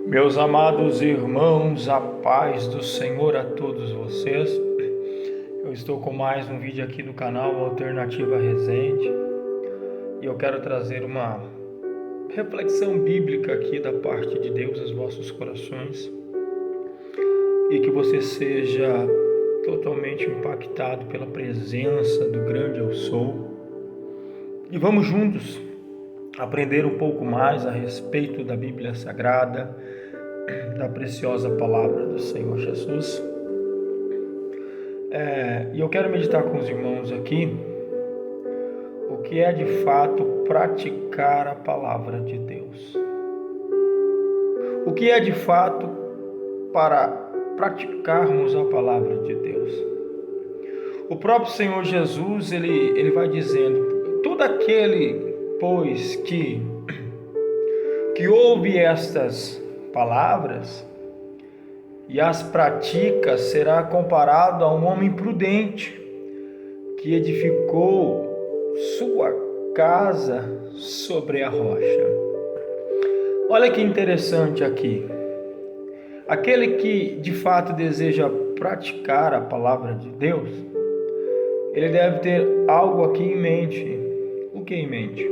Meus amados irmãos, a paz do Senhor a todos vocês. Eu estou com mais um vídeo aqui no canal Alternativa Resende e eu quero trazer uma reflexão bíblica aqui da parte de Deus aos vossos corações e que você seja totalmente impactado pela presença do grande Eu Sou. E vamos juntos aprender um pouco mais a respeito da Bíblia Sagrada, da preciosa palavra do Senhor Jesus. E eu quero meditar com os irmãos aqui o que é de fato praticar a palavra de Deus. O que é de fato para praticarmos a palavra de Deus. O próprio Senhor Jesus, ele vai dizendo: todo aquele, pois, que ouve estas palavras e as pratica, será comparado a um homem prudente que edificou sua casa sobre a rocha. Olha que interessante aqui. Aquele que de fato deseja praticar a palavra de Deus, ele deve ter algo aqui em mente. O que em mente?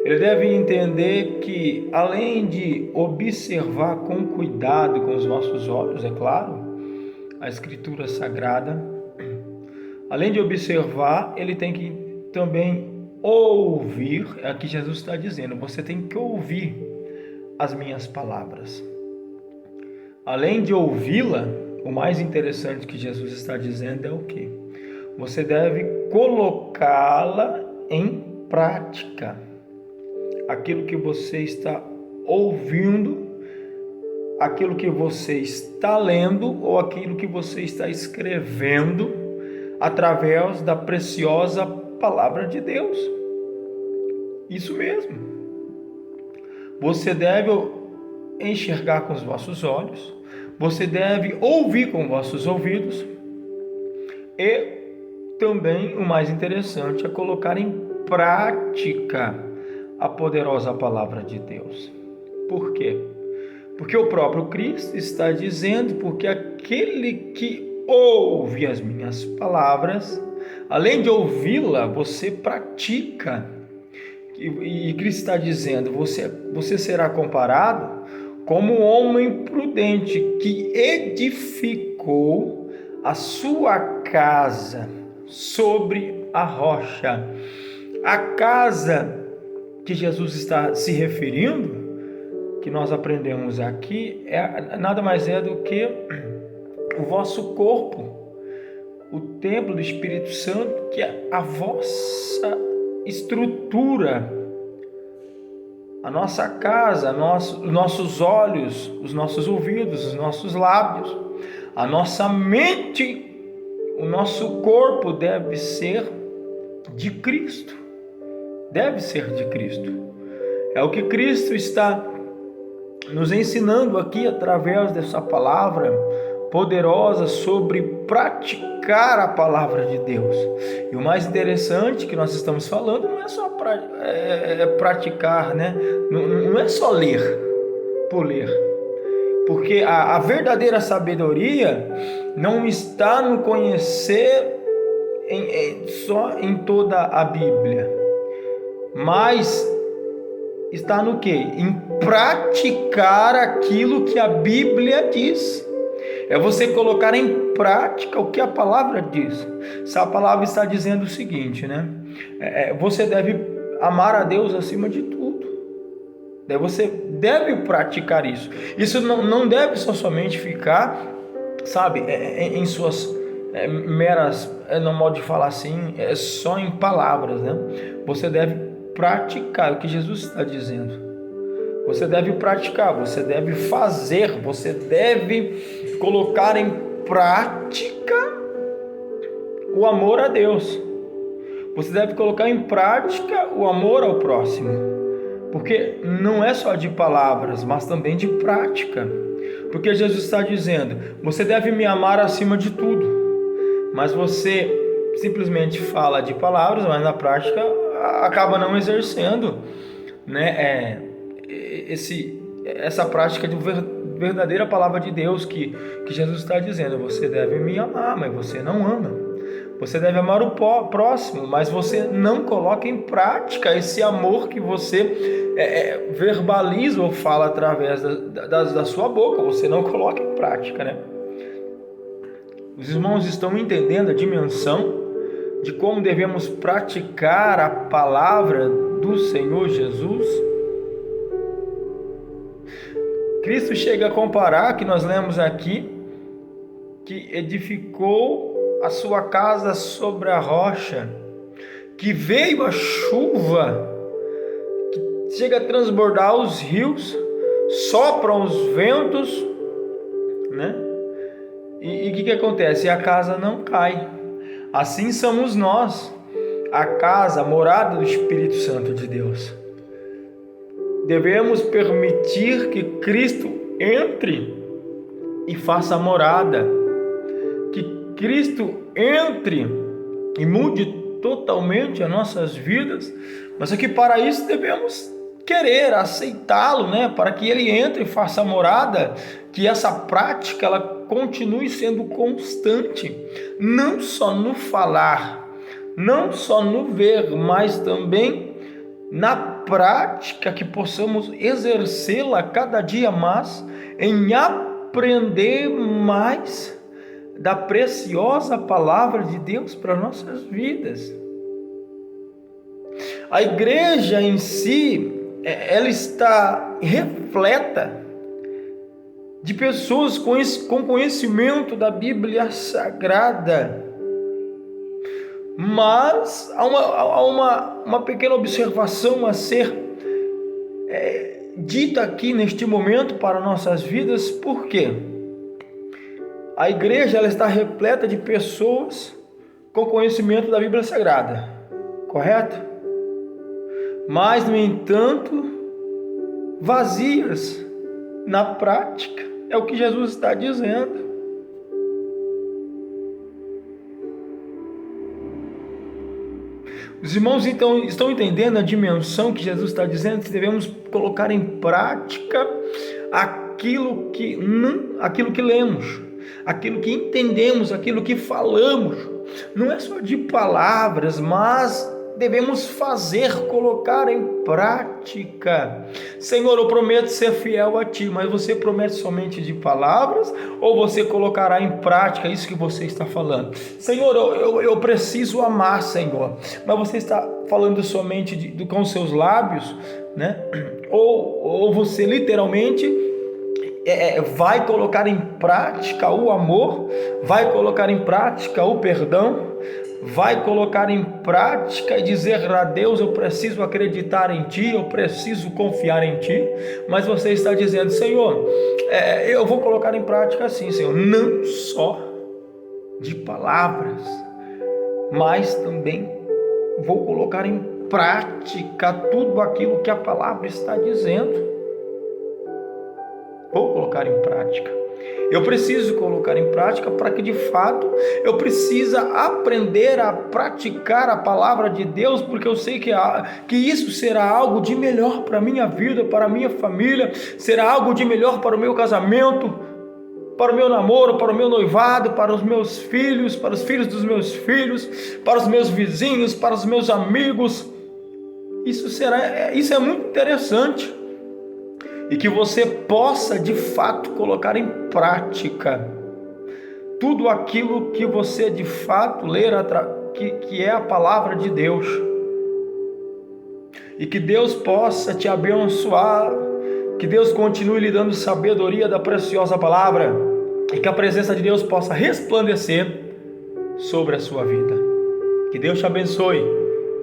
Ele deve entender que, além de observar com cuidado, com os nossos olhos, é claro, a Escritura Sagrada, além de observar, ele tem que também ouvir. Aqui Jesus está dizendo: você tem que ouvir as minhas palavras. Além de ouvi-la, o mais interessante que Jesus está dizendo é o quê? Você deve colocá-la em prática. Aquilo que você está ouvindo, aquilo que você está lendo ou aquilo que você está escrevendo através da preciosa palavra de Deus. Isso mesmo. Você deve enxergar com os vossos olhos, você deve ouvir com vossos ouvidos e também, o mais interessante, é colocar em prática a poderosa palavra de Deus. Por quê? Porque o próprio Cristo está dizendo: porque aquele que ouve as minhas palavras, além de ouvi-la, você pratica. E Cristo está dizendo: você será comparado como um homem prudente que edificou a sua casa sobre a rocha. A casa que Jesus está se referindo, que nós aprendemos aqui, nada mais é do que o vosso corpo, o templo do Espírito Santo, que é a vossa estrutura, a nossa casa, os nossos olhos, os nossos ouvidos, os nossos lábios, a nossa mente, o nosso corpo deve ser de Cristo. Deve ser de Cristo. É o que Cristo está nos ensinando aqui através dessa palavra poderosa sobre praticar a palavra de Deus. E o mais interessante que nós estamos falando não é só praticar, né? Não é só ler por ler. Porque a verdadeira sabedoria não está no conhecer só em toda a Bíblia, mas está no quê? Em praticar aquilo que a Bíblia diz. É você colocar em prática o que a palavra diz. Se a palavra está dizendo o seguinte, né? Você deve amar a Deus acima de tudo. Você deve praticar isso. Isso não deve somente ficar, sabe, em suas meras, no modo de falar assim, só em palavras, né? Você deve praticar o que Jesus está dizendo. Você deve praticar, você deve fazer, você deve colocar em prática o amor a Deus. Você deve colocar em prática o amor ao próximo. Porque não é só de palavras, mas também de prática. Porque Jesus está dizendo: você deve me amar acima de tudo. Mas você simplesmente fala de palavras, mas na prática acaba não exercendo, né, essa prática de verdadeira palavra de Deus que Jesus está dizendo: você deve me amar, mas você não ama. Você deve amar o próximo, mas você não coloca em prática esse amor que você verbaliza ou fala através da sua boca. Você não coloca em prática, né? Os irmãos estão entendendo a dimensão de como devemos praticar a palavra do Senhor Jesus? Cristo chega a comparar, que nós lemos aqui, que edificou a sua casa sobre a rocha, que veio a chuva, que chega a transbordar os rios, sopram os ventos, né? E o que acontece? A casa não cai. Assim somos nós, a casa, a morada do Espírito Santo de Deus. Devemos permitir que Cristo entre e faça morada, que Cristo entre e mude totalmente as nossas vidas, mas é que para isso devemos querer aceitá-lo, né? Para que ele entre e faça morada, que essa prática ela continue sendo constante, não só no falar, não só no ver, mas também na prática, que possamos exercê-la cada dia mais, em aprender mais da preciosa palavra de Deus para nossas vidas. A igreja em si, ela está repleta de pessoas com conhecimento da Bíblia Sagrada, mas há uma pequena observação a ser dita aqui neste momento para nossas vidas. Por quê? A igreja ela está repleta de pessoas com conhecimento da Bíblia Sagrada, correto? Mas, no entanto, vazias na prática, é o que Jesus está dizendo. Os irmãos então estão entendendo a dimensão que Jesus está dizendo, que devemos colocar em prática aquilo que lemos, aquilo que entendemos, aquilo que falamos. Não é só de palavras, mas devemos fazer, colocar em prática. Senhor, eu prometo ser fiel a Ti, mas você promete somente de palavras ou você colocará em prática isso que você está falando? Senhor, eu preciso amar, Senhor, mas você está falando somente com seus lábios, né? Ou você literalmente vai colocar em prática o amor, vai colocar em prática o perdão, vai colocar em prática e dizer a Deus: eu preciso acreditar em Ti, eu preciso confiar em Ti. Mas você está dizendo: Senhor, eu vou colocar em prática sim, Senhor, não só de palavras, mas também vou colocar em prática tudo aquilo que a palavra está dizendo. Vou colocar em prática. Eu preciso colocar em prática para que de fato eu precisa aprender a praticar a palavra de Deus, porque eu sei que isso será algo de melhor para a minha vida, para a minha família, será algo de melhor para o meu casamento, para o meu namoro, para o meu noivado, para os meus filhos, para os filhos dos meus filhos, para os meus vizinhos, para os meus amigos. Isso é muito interessante. E que você possa de fato colocar em prática tudo aquilo que você de fato ler, que é a palavra de Deus. E que Deus possa te abençoar, que Deus continue lhe dando sabedoria da preciosa palavra, e que a presença de Deus possa resplandecer sobre a sua vida. Que Deus te abençoe,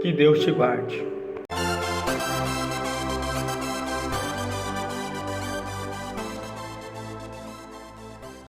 que Deus te guarde.